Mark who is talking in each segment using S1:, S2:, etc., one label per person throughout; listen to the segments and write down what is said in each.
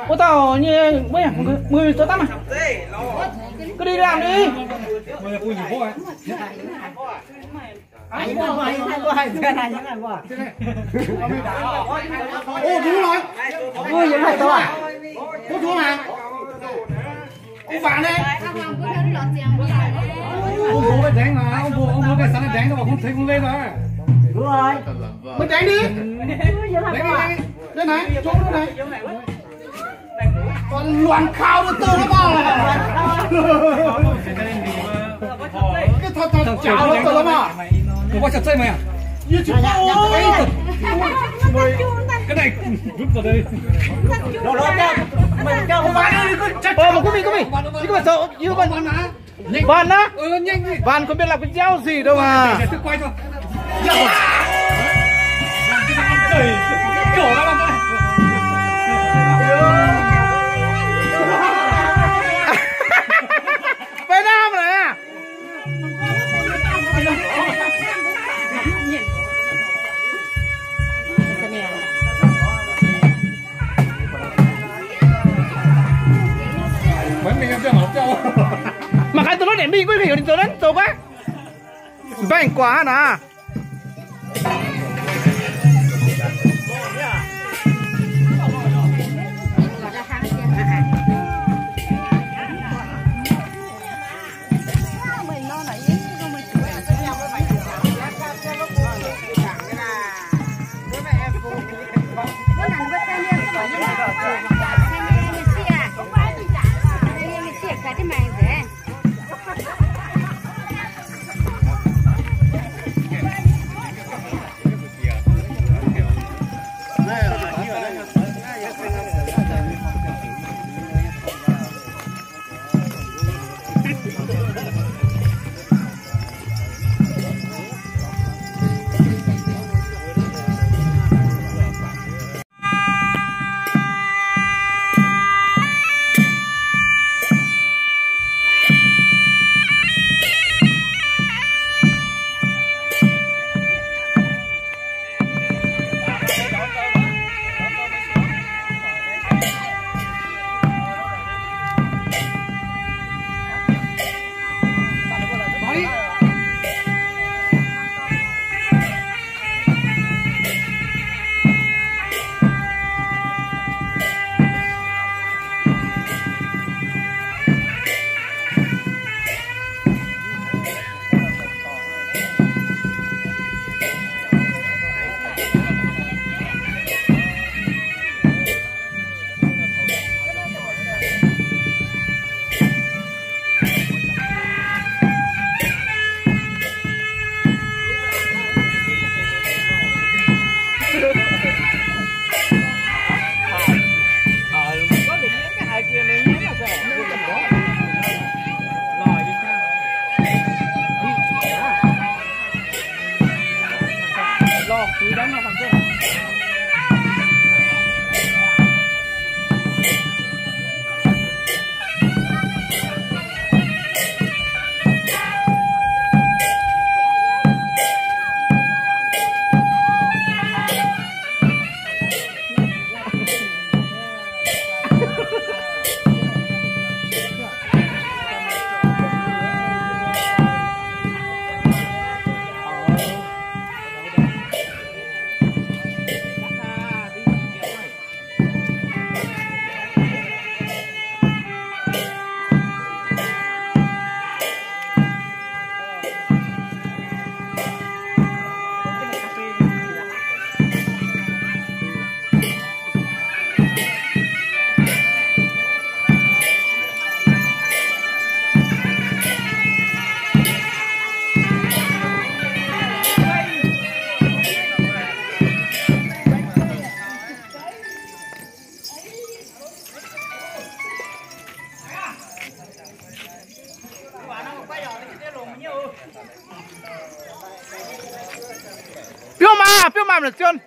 S1: Ô tao như bây giờ mười tao tắm à? Cứ đi làm đi.
S2: Anh có hai cái này những anh qua.
S3: Ô đúng rồi.
S2: Ôi những này đâu à?
S3: Cô xuống à? Ông vàng đây. Ông bố phải đánh mà, ông bố cái sáng đánh đâu mà không thấy không lên mà.
S2: Đúng rồi.
S3: Mình đánh đi. Đánh đi. Đây này, chỗ đây này. Còn loạn khao nó tư nó bao này. Cái thật chảo nó tư lắm à.
S4: Ủa quá chặt dây mày à?
S3: Như chú cô ơi.
S4: Cái này vứt vào đây.
S2: Đâu đâu đâu. Mình cho
S3: Ông vàng đi.
S1: Mà cút đi. Chứ mà sợ như bạn Van á?
S4: Nhanh đi.
S1: Van không biết làm cái treo gì đâu mà.
S4: Để tôi quay cho. Đổ ra làm cái này.
S1: Về Nam rồi à?
S4: Mấy mình em chưa học cho.
S1: Mà cái tôi nói để mi quý vị tôi đến tôi quá. Bánh quá nè. Phiêu mà là chân.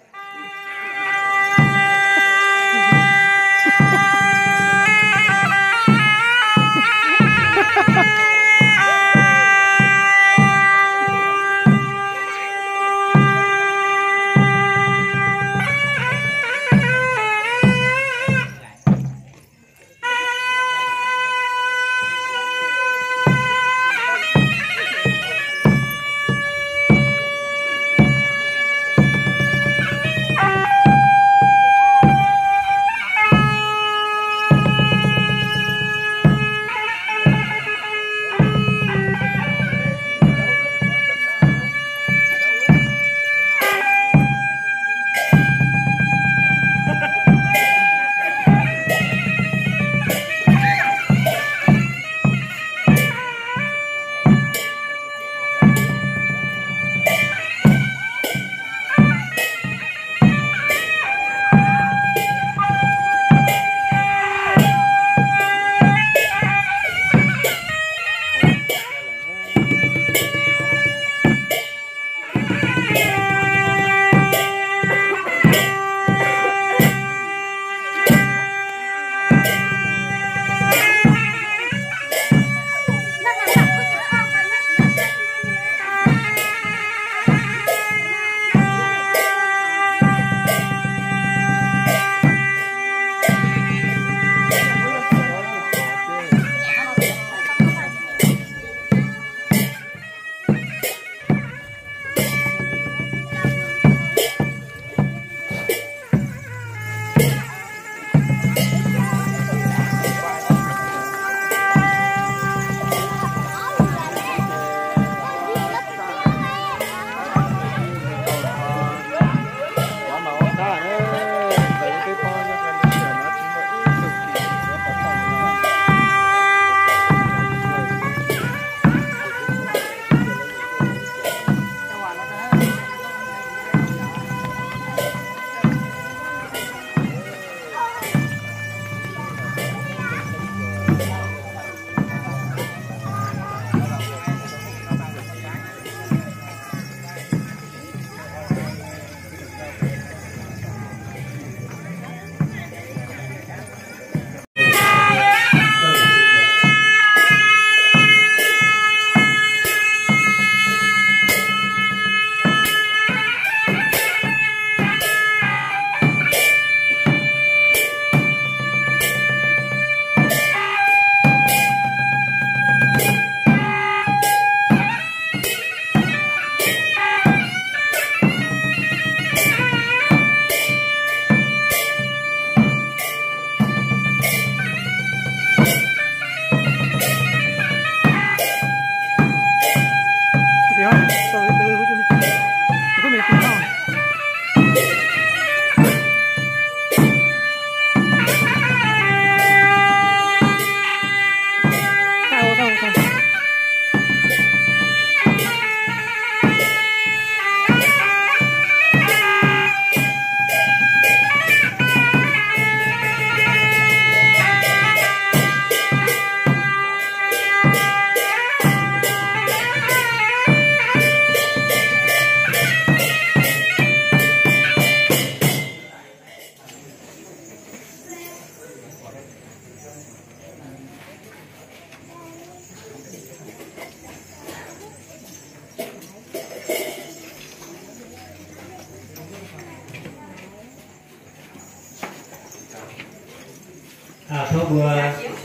S5: เขาบัว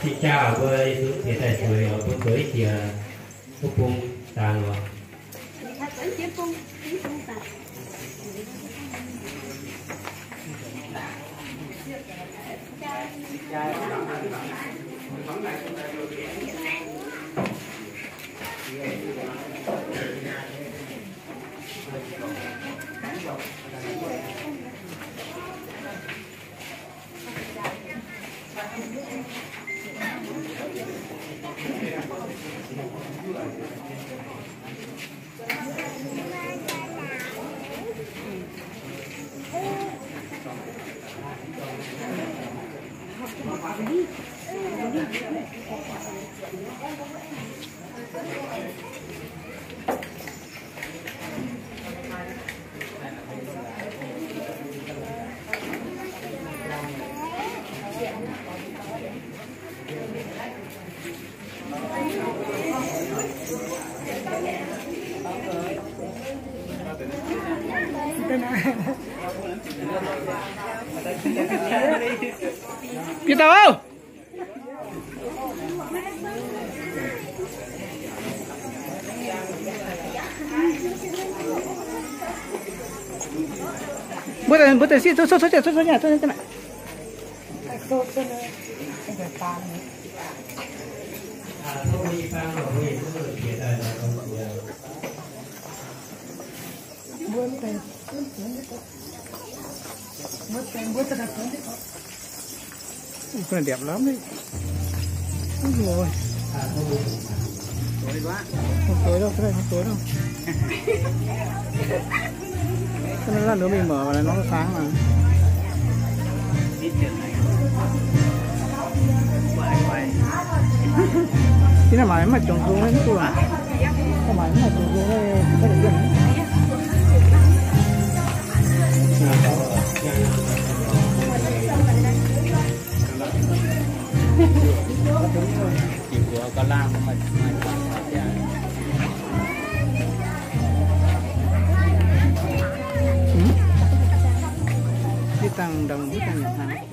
S5: ที่เจ้าบัวเดี๋ยวแต่สวยเอาบัวสวยเสียพวกปุงต่างหรอ
S1: Biết tao không? Bữa tới xin số nhà này. Cái này đẹp lắm đấy. Ôi rồi.
S2: Tối quá.
S1: Không tối đâu, cái này không tối đâu. Cái này là nữa mình mở vào này nó sáng mà. Cái này mà trồng xuống đấy tôi à. Cái mà trồng xuống đây có được gần.
S2: Chỉ của có lam mà
S1: Cái tăng đồng cái tăng nhà hàng.